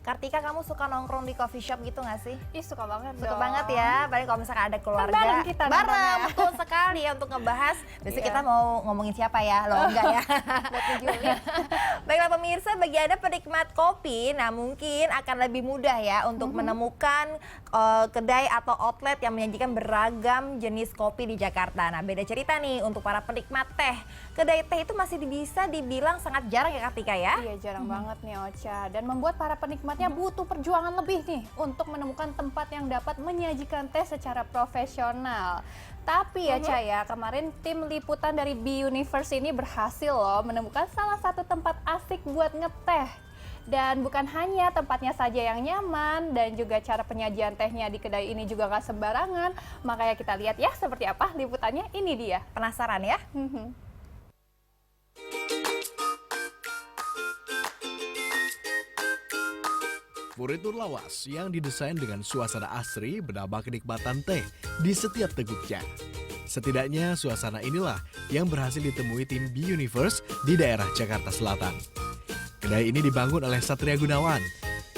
Kartika, kamu suka nongkrong di coffee shop gitu nggak sih? Ih, suka banget Suka dong. banget ya, paling kalau misalkan ada keluarga. Bareng kita nontonnya. betul sekali ya untuk ngebahas. Biasanya Iya. kita mau ngomongin siapa ya, lo enggak ya. Buat ngejulit. Baiklah pemirsa, bagi Anda penikmat kopi, nah mungkin akan lebih mudah ya untuk menemukan kedai atau outlet yang menyajikan beragam jenis kopi di Jakarta. Nah beda cerita nih untuk para penikmat teh. Kedai teh itu masih bisa dibilang sangat jarang ya Kartika ya? Iya, jarang banget nih Ocha. Dan membuat para penikmatnya butuh perjuangan lebih nih untuk menemukan tempat yang dapat menyajikan teh secara profesional. Tapi ya Ca ya, kemarin tim liputan dari B-Universe ini berhasil loh menemukan salah satu tempat asik buat ngeteh. Dan bukan hanya tempatnya saja yang nyaman, dan juga cara penyajian tehnya di kedai ini juga gak sembarangan. Makanya kita lihat ya seperti apa liputannya, ini dia. Penasaran ya? Furnitur lawas yang didesain dengan suasana asri bernambah kenikmatan teh di setiap teguknya. Setidaknya suasana inilah yang berhasil ditemui tim B-Universe di daerah Jakarta Selatan. Kedai ini dibangun oleh Satria Gunawan.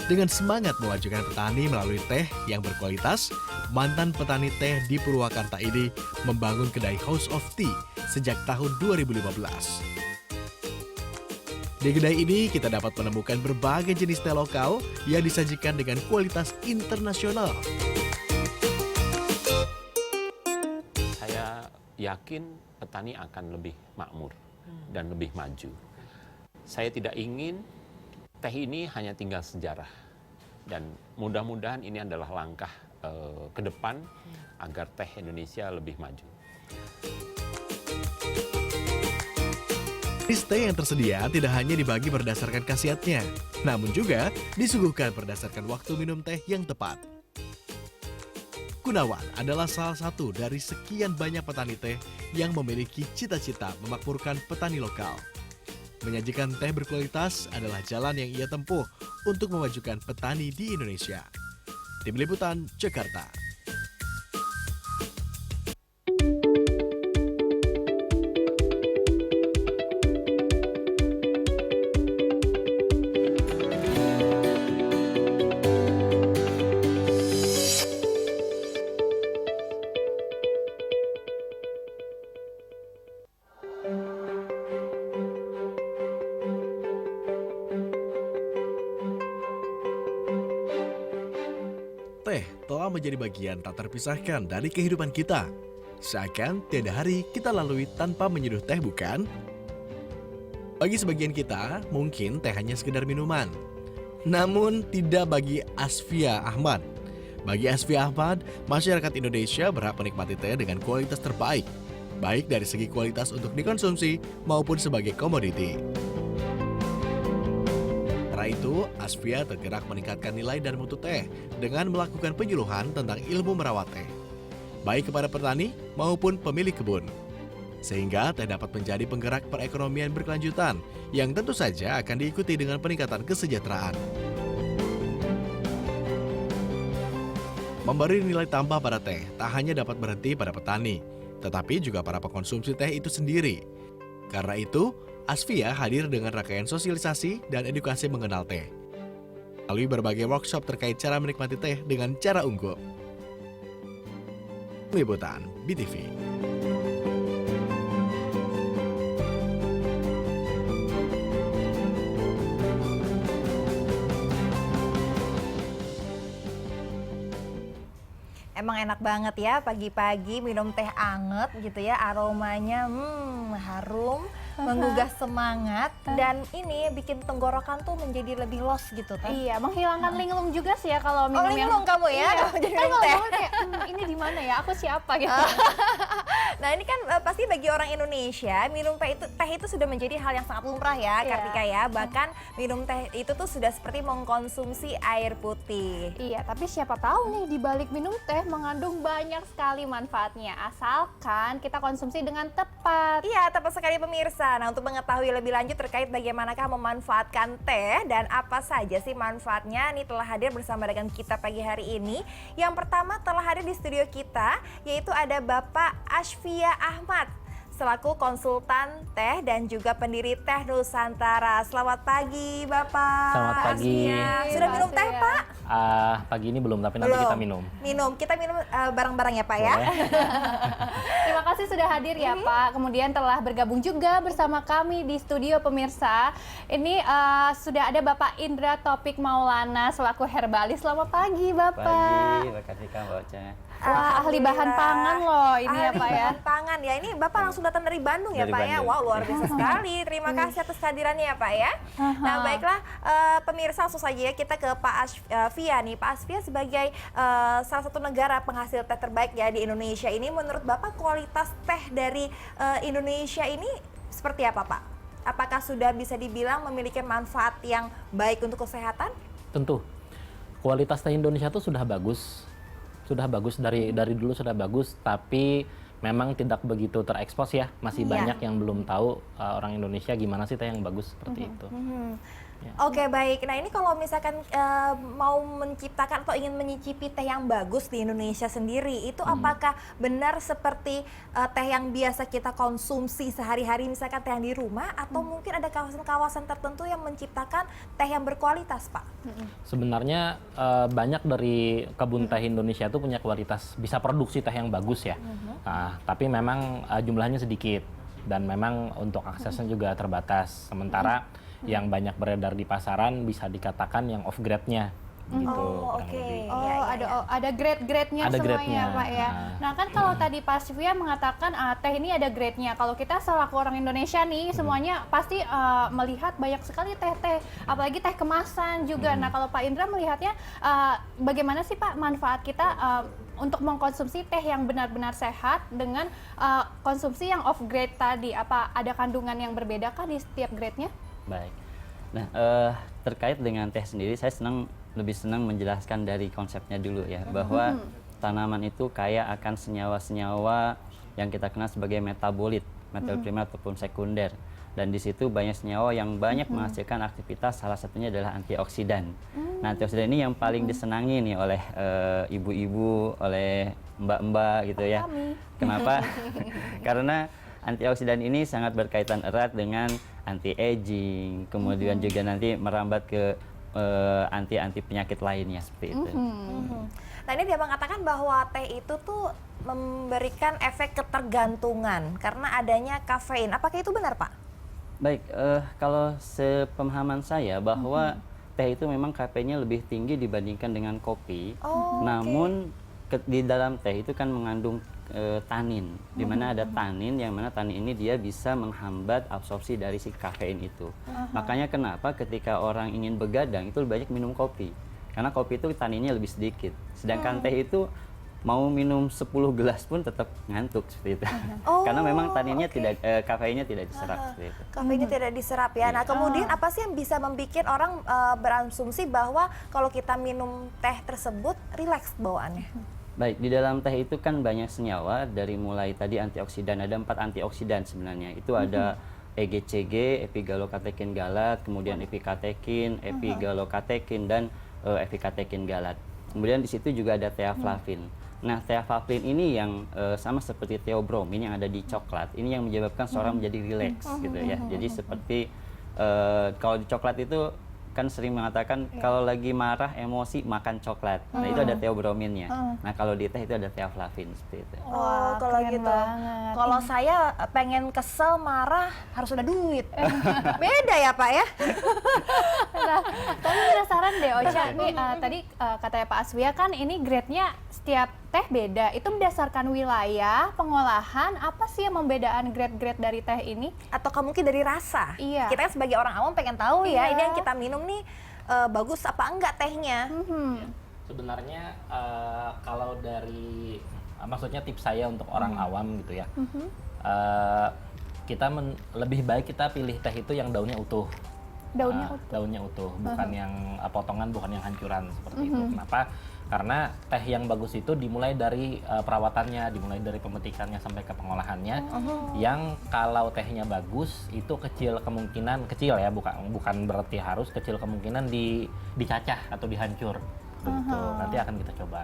Dengan semangat memajukan petani melalui teh yang berkualitas, mantan petani teh di Purwakarta ini membangun kedai House of Tea sejak tahun 2015. Di kedai ini kita dapat menemukan berbagai jenis teh lokal yang disajikan dengan kualitas internasional. Saya yakin petani akan lebih makmur dan lebih maju. Saya tidak ingin teh ini hanya tinggal sejarah, dan mudah-mudahan ini adalah langkah ke depan agar teh Indonesia lebih maju. Jenis teh yang tersedia tidak hanya dibagi berdasarkan khasiatnya, namun juga disuguhkan berdasarkan waktu minum teh yang tepat. Gunawan adalah salah satu dari sekian banyak petani teh yang memiliki cita-cita memakmurkan petani lokal. Menyajikan teh berkualitas adalah jalan yang ia tempuh untuk memajukan petani di Indonesia. Tim Liputan, Jakarta. Teh telah menjadi bagian tak terpisahkan dari kehidupan kita. Seakan tiada hari kita lalui tanpa menyeduh teh, bukan? Bagi sebagian kita, mungkin teh hanya sekedar minuman. Namun tidak bagi Asfia Ahmad. Bagi Asfia Ahmad, masyarakat Indonesia berhak menikmati teh dengan kualitas terbaik, baik dari segi kualitas untuk dikonsumsi maupun sebagai komoditi. Karena itu, Asfia tergerak meningkatkan nilai dan mutu teh dengan melakukan penyuluhan tentang ilmu merawat teh, baik kepada petani maupun pemilik kebun. Sehingga teh dapat menjadi penggerak perekonomian berkelanjutan yang tentu saja akan diikuti dengan peningkatan kesejahteraan. Memberi nilai tambah pada teh tak hanya dapat berhenti pada petani, tetapi juga para pengkonsumsi teh itu sendiri. Karena itu, Asfia hadir dengan rangkaian sosialisasi dan edukasi mengenal teh, melalui berbagai workshop terkait cara menikmati teh dengan cara unggul. Liputan BTV. Emang enak banget ya pagi-pagi minum teh anget gitu ya, aromanya harum, menggugah semangat, dan ini bikin tenggorokan tuh menjadi lebih los gitu kan. Iya, menghilangkan linglung juga sih ya kalau minum yang... linglung kamu ya, Iya, jadi kan minum kalau teh. bangun kayak, ini di mana ya, aku siapa gitu. Nah ini kan pasti bagi orang Indonesia minum teh itu sudah menjadi hal yang sangat lumrah ya, Iya. Kartika ya. Bahkan minum teh itu tuh sudah seperti mengkonsumsi air putih. Iya, tapi siapa tahu nih di balik minum teh mengandung banyak sekali manfaatnya, asalkan kita konsumsi dengan tepat. Iya, tepat sekali pemirsa. Nah, untuk mengetahui lebih lanjut terkait bagaimanakah memanfaatkan teh dan apa saja sih manfaatnya, nih telah hadir bersama dengan kita pagi hari ini. Yang pertama telah hadir di studio kita, yaitu ada Bapak Asfia Ahmad, selaku konsultan teh dan juga pendiri Teh Nusantara. Selamat pagi Bapak. Selamat pagi. Sudah minum teh Makasih ya. Pak? Pagi ini belum, tapi nanti kita minum. Kita minum bareng-bareng ya Pak ya. Boleh. Terima kasih sudah hadir ya Pak. Kemudian telah bergabung juga bersama kami di studio pemirsa. Ini sudah ada Bapak Indra Topik Maulana selaku herbalis. Selamat pagi Bapak. Pagi, makasih Kak Mbak Ocha. Wah, ahli bahan pangan loh ini ya Pak ya. Ahli bahan pangan ya. Ini Bapak langsung datang dari Bandung ya Dari Pak ya. Bandung. Wow, luar biasa sekali. Terima kasih atas kehadirannya ya Pak ya. Nah, baiklah pemirsa, langsung saja ya kita ke Pak Asfia nih. Pak Asfia sebagai salah satu negara penghasil teh terbaik ya di Indonesia ini, menurut Bapak kualitas teh dari Indonesia ini seperti apa Pak? Apakah sudah bisa dibilang memiliki manfaat yang baik untuk kesehatan? Tentu. Kualitas teh Indonesia itu sudah bagus. Sudah bagus dari dulu sudah bagus, tapi memang tidak begitu terekspos ya. Masih Iya. banyak yang belum tahu orang Indonesia gimana sih teh yang bagus seperti itu. Ya. Oke, baik. Nah, ini kalau misalkan mau menciptakan atau ingin menyicipi teh yang bagus di Indonesia sendiri, itu apakah benar seperti teh yang biasa kita konsumsi sehari-hari, misalkan teh yang di rumah, atau mungkin ada kawasan-kawasan tertentu yang menciptakan teh yang berkualitas, Pak? Sebenarnya banyak dari kebun teh Indonesia itu punya kualitas, bisa produksi teh yang bagus ya. Nah, tapi memang jumlahnya sedikit dan memang untuk aksesnya juga terbatas. Sementara yang banyak beredar di pasaran bisa dikatakan yang off grade-nya gitu. Oh, kurang oke. lebih. Oh, Iya, iya, ada grade-grade-nya Ada semuanya grade-nya. Pak ya. Nah kan kalau tadi Pak Sivia mengatakan teh ini ada grade-nya. Kalau kita selaku orang Indonesia nih semuanya pasti melihat banyak sekali teh-teh, apalagi teh kemasan juga. Nah kalau Pak Indra melihatnya bagaimana sih Pak manfaat kita untuk mengkonsumsi teh yang benar-benar sehat dengan konsumsi yang off grade tadi? Apa ada kandungan yang berbeda kah di setiap grade-nya? Baik. Nah, terkait dengan teh sendiri, saya lebih senang menjelaskan dari konsepnya dulu ya, bahwa tanaman itu kaya akan senyawa-senyawa yang kita kenal sebagai metabolit primer ataupun sekunder. Dan di situ banyak senyawa yang banyak menghasilkan aktivitas, salah satunya adalah antioksidan. Nah, antioksidan ini yang paling disenangi nih oleh ibu-ibu, oleh mbak-mbak gitu ya. Kenapa? Karena antioksidan ini sangat berkaitan erat dengan anti-aging, kemudian juga nanti merambat ke anti penyakit lainnya seperti itu. Nah, ini dia mengatakan bahwa teh itu tuh memberikan efek ketergantungan karena adanya kafein. Apakah itu benar, Pak? Baik, kalau sepemahaman saya bahwa teh itu memang kafeinnya lebih tinggi dibandingkan dengan kopi. Oh, Namun di dalam teh itu kan mengandung tanin, di mana ada tanin yang mana tanin ini dia bisa menghambat absorpsi dari si kafein itu. Makanya kenapa ketika orang ingin begadang itu lebih banyak minum kopi. Karena kopi itu taninnya lebih sedikit. Sedangkan teh itu mau minum 10 gelas pun tetap ngantuk seperti itu. Oh, Karena memang taninnya oke. tidak kafeinnya tidak diserap seperti itu. Kafeinnya tidak diserap ya. Nah, kemudian apa sih yang bisa membuat orang berasumsi bahwa kalau kita minum teh tersebut rileks bawaannya? Baik, di dalam teh itu kan banyak senyawa dari mulai tadi antioksidan, ada 4 antioksidan sebenarnya. Itu ada EGCG, epigalokatekin galat, kemudian epikatekin, epigalokatekin, dan epikatekin galat. Kemudian di situ juga ada theaflavin. Nah, theaflavin ini yang sama seperti theobromin yang ada di coklat, ini yang menyebabkan seorang menjadi rileks gitu ya. Jadi seperti kalau di coklat itu kan sering mengatakan kalau lagi marah, emosi, makan coklat. Nah, itu ada theobrominnya. Nah, kalau di teh itu ada theaflavin seperti itu. Oh, kalau keren gitu. banget. Kalau saya pengen kesel, marah, harus ada duit. Beda ya, Pak ya? Nah, tapi penasaran deh Ocha, nih tadi katanya Pak Aswia kan ini grade-nya setiap teh beda. Itu berdasarkan wilayah, pengolahan, apa sih yang membedakan grade-grade dari teh ini? Atau mungkin dari rasa? Iya. Kita kan sebagai orang awam pengen tahu ya, Iya. ini yang kita minum nih bagus apa enggak tehnya? Sebenarnya kalau dari maksudnya tips saya untuk orang awam gitu ya, kita lebih baik kita pilih teh itu yang daunnya utuh. Daunnya utuh, bukan yang potongan, bukan yang hancuran seperti itu. Kenapa? Karena teh yang bagus itu dimulai dari perawatannya, dimulai dari pemetikannya sampai ke pengolahannya. Yang kalau tehnya bagus itu kecil ya, bukan berarti harus, kecil kemungkinan dicacah atau dihancur. Begitu. Nanti akan kita coba.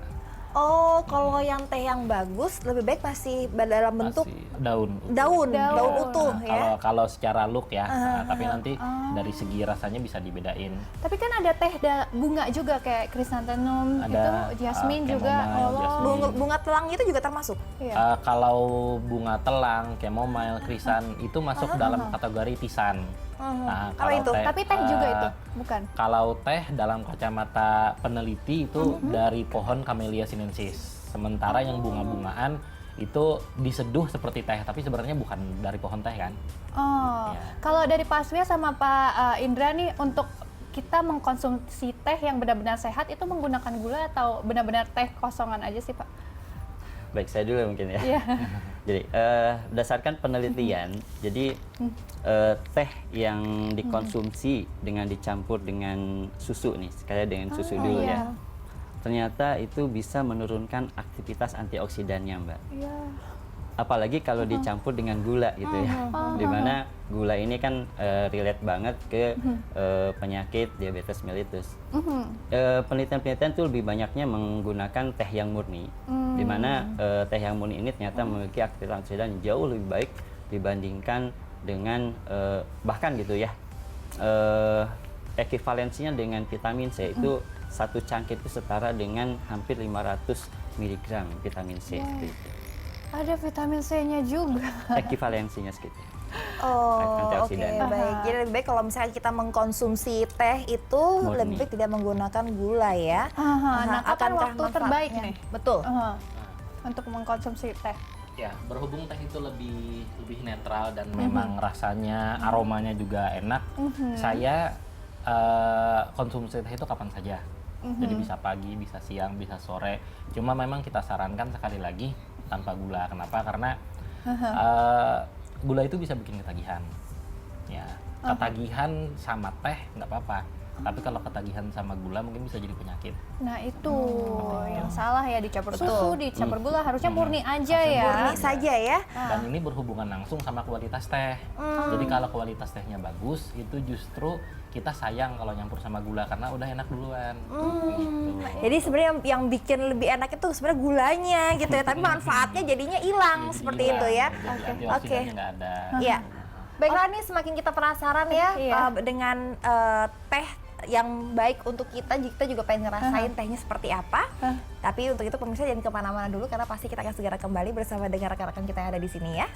Oh, kalau yang teh yang bagus lebih baik masih dalam bentuk Masih daun. daun utuh Nah, ya. kalau secara look ya, nah, tapi nanti dari segi rasanya bisa dibedain. Tapi kan ada teh bunga juga kayak chrysanthemum Ada, itu, jasmine juga. chamomile, jasmine. Bunga telang itu juga termasuk. Iya. Kalau bunga telang, chamomile, krisan itu masuk dalam kategori tisan. Nah, Apa kalau itu? Tapi teh juga itu, bukan? Kalau teh dalam kacamata peneliti itu dari pohon Camellia sinensis. Sementara yang bunga-bungaan itu diseduh seperti teh, tapi sebenarnya bukan dari pohon teh kan. Oh, Ya. kalau dari Pak Aswia sama Pak Indra nih, untuk kita mengkonsumsi teh yang benar-benar sehat itu menggunakan gula atau benar-benar teh kosongan aja sih, Pak? Baik, saya dulu mungkin ya. Iya. Jadi berdasarkan penelitian, jadi teh yang dikonsumsi dengan dicampur dengan susu nih, sekali dengan susu dulu iya. ya. Ternyata itu bisa menurunkan aktivitas antioksidannya, Mbak. Iya. Apalagi kalau dicampur dengan gula gitu ya. Dimana gula ini kan relate banget ke penyakit diabetes mellitus. Penelitian-penelitian itu lebih banyaknya menggunakan teh yang murni, di mana teh yang murni ini ternyata memiliki aktivitas antioksidan yang jauh lebih baik dibandingkan dengan bahkan gitu ya, ekivalensinya dengan vitamin C itu satu cangkir itu setara dengan hampir 500 mg vitamin C. Seperti itu. Ada vitamin C-nya juga. Ekivalensinya segitu. Oh, oke, Antioksidan. baik. Jadi lebih baik kalau misalnya kita mengkonsumsi teh itu Murni. lebih baik tidak menggunakan gula ya. Nah, kapan Akankah waktu terbaik manfaatnya? nih? Betul. Untuk mengkonsumsi teh? Ya, berhubung teh itu lebih netral dan memang rasanya, aromanya juga enak. Saya konsumsi teh itu kapan saja. Jadi bisa pagi, bisa siang, bisa sore. Cuma memang kita sarankan sekali lagi tanpa gula. Kenapa? Karena gula itu bisa bikin ketagihan. Ya, ketagihan sama teh nggak apa-apa. Tapi kalau ketagihan sama gula mungkin bisa jadi penyakit. Nah itu yang salah ya, dicampur Betul. susu, dicampur gula, harusnya murni aja ya. Murni saja ya. Dan ini berhubungan langsung sama kualitas teh. Jadi kalau kualitas tehnya bagus, itu justru kita sayang kalau nyampur sama gula karena udah enak duluan. Gitu. Jadi sebenarnya yang bikin lebih enak itu sebenarnya gulanya gitu ya, tapi manfaatnya jadinya hilang Jadi seperti hilang. itu ya. Jadi Oke. antioksidannya nggak ada. Iya. Baiklah nih, semakin kita penasaran ya Iya. dengan teh yang baik untuk kita juga pengen ngerasain tehnya seperti apa. Tapi untuk itu pemirsa jangan kemana-mana dulu karena pasti kita akan segera kembali bersama dengan rekan-rekan kita yang ada di sini ya.